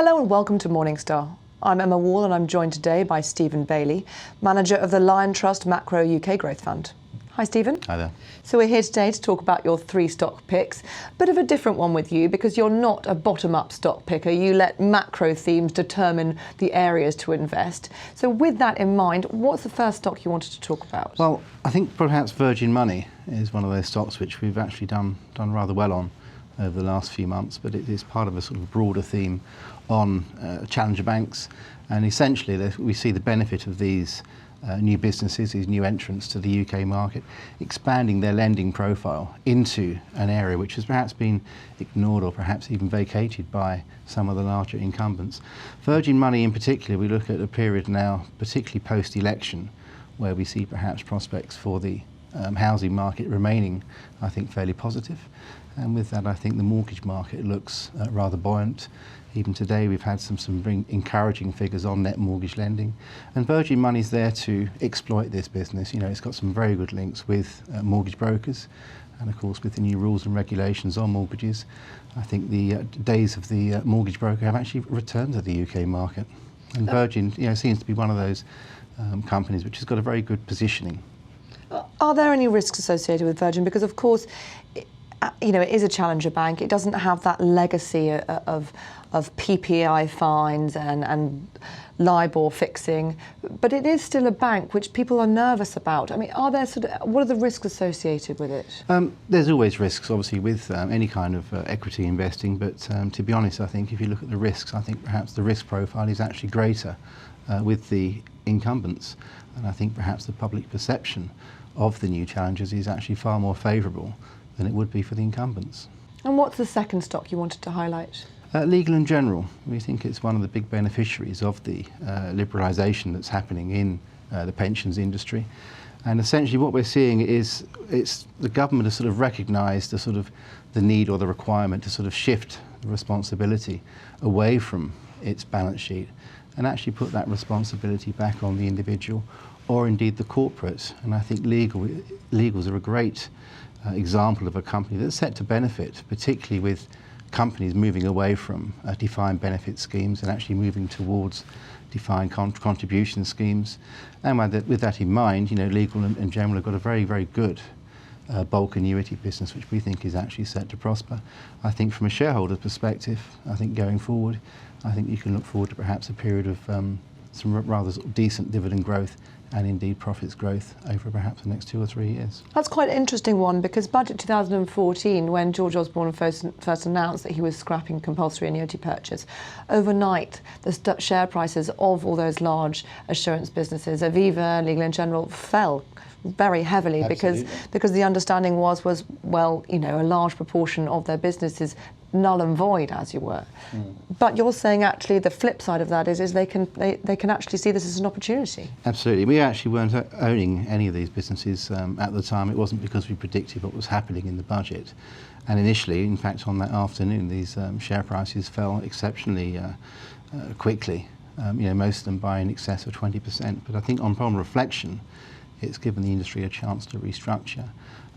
Hello and welcome to Morningstar. I'm Emma Wall and I'm joined today by Stephen Bailey, manager of the Liontrust Macro UK Growth Fund. Hi Stephen. Hi there. So we're here today to talk about your three stock picks. Bit of a different one with you because you're not a bottom-up stock picker. You let macro themes determine the areas to invest. So with that in mind, what's the first stock you wanted to talk about? Well, I think perhaps Virgin Money is one of those stocks which we've actually done rather well on over the last few months, but it is part of a sort of broader theme on challenger banks, and essentially we see the benefit of these new businesses, these new entrants to the UK market, expanding their lending profile into an area which has perhaps been ignored or perhaps even vacated by some of the larger incumbents. Virgin Money in particular, we look at a period now, particularly post-election, where we see perhaps prospects for the housing market remaining, I think, fairly positive. And with that, I think the mortgage market looks rather buoyant. Even today, we've had some very encouraging figures on net mortgage lending. And Virgin Money's there to exploit this business. You know, it's got some very good links with mortgage brokers. And of course, with the new rules and regulations on mortgages, I think the days of the mortgage broker have actually returned to the UK market. And Virgin, seems to be one of those companies which has got a very good positioning. Are there any risks associated with Virgin? Because of course, it is a challenger bank. It doesn't have that legacy of PPI fines and LIBOR fixing, but it is still a bank which people are nervous about. I mean, what are the risks associated with it? There's always risks, obviously, with any kind of equity investing, but to be honest, I think if you look at the risks, I think perhaps the risk profile is actually greater with the incumbents, and I think perhaps the public perception of the new challengers is actually far more favourable than it would be for the incumbents. And what's the second stock you wanted to highlight? Legal & General. We think it's one of the big beneficiaries of the liberalisation that's happening in the pensions industry. And essentially what we're seeing is the government has sort of recognised the need or the requirement to sort of shift the responsibility away from its balance sheet and actually put that responsibility back on the individual or indeed the corporate. And I think legals are a great example of a company that's set to benefit, particularly with companies moving away from defined benefit schemes and actually moving towards defined contribution schemes. And with that in mind, Legal & General have got a very, very good bulk annuity business, which we think is actually set to prosper. I think from a shareholder's perspective, I think going forward, I think you can look forward to perhaps a period of some rather sort of decent dividend growth and indeed profits growth over perhaps the next 2 or 3 years. That's quite an interesting one because Budget 2014, when George Osborne first announced that he was scrapping compulsory annuity purchase, overnight the share prices of all those large assurance businesses, Aviva, Legal & General, fell very heavily. Absolutely. because the understanding was a large proportion of their businesses null and void, as you were. But you're saying actually the flip side of that is they can actually see this as an opportunity. Absolutely. We actually weren't owning any of these businesses at the time. It wasn't because we predicted what was happening in the budget. And initially, in fact, on that afternoon, these share prices fell exceptionally quickly, most of them by in excess of 20%. But I think on reflection, it's given the industry a chance to restructure,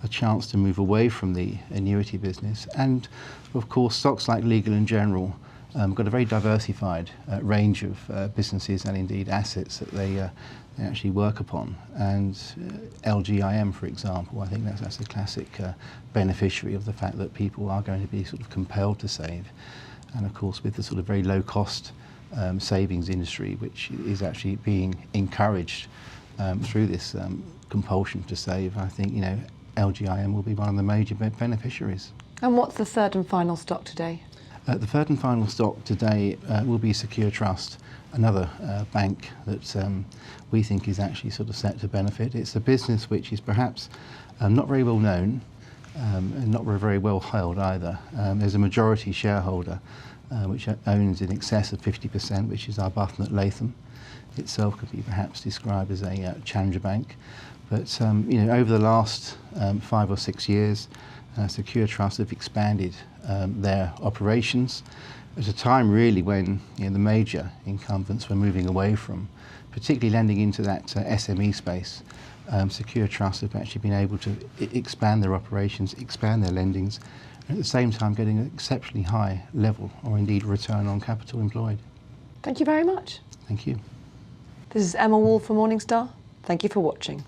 a chance to move away from the annuity business. And of course, stocks like Legal & General got a very diversified range of businesses and indeed assets that they actually work upon. And LGIM, for example, I think that's a classic beneficiary of the fact that people are going to be sort of compelled to save. And of course, with the sort of very low cost savings industry, which is actually being encouraged through this compulsion to save, I think, LGIM will be one of the major beneficiaries. And what's the third and final stock today? The third and final stock today will be Secure Trust, another bank that we think is actually sort of set to benefit. It's a business which is perhaps not very well known and not very well held either. There's a majority shareholder which owns in excess of 50%, which is Arbuthnot Latham. Itself could be perhaps described as a challenger bank. But over the last 5 or 6 years, Secure Trust have expanded their operations at a time really when the major incumbents were moving away from, particularly lending into that SME space. Secure Trust have actually been able to expand their operations, expand their lendings, and at the same time getting an exceptionally high level or indeed return on capital employed. Thank you very much. Thank you. This is Emma Wall for Morningstar. Thank you for watching.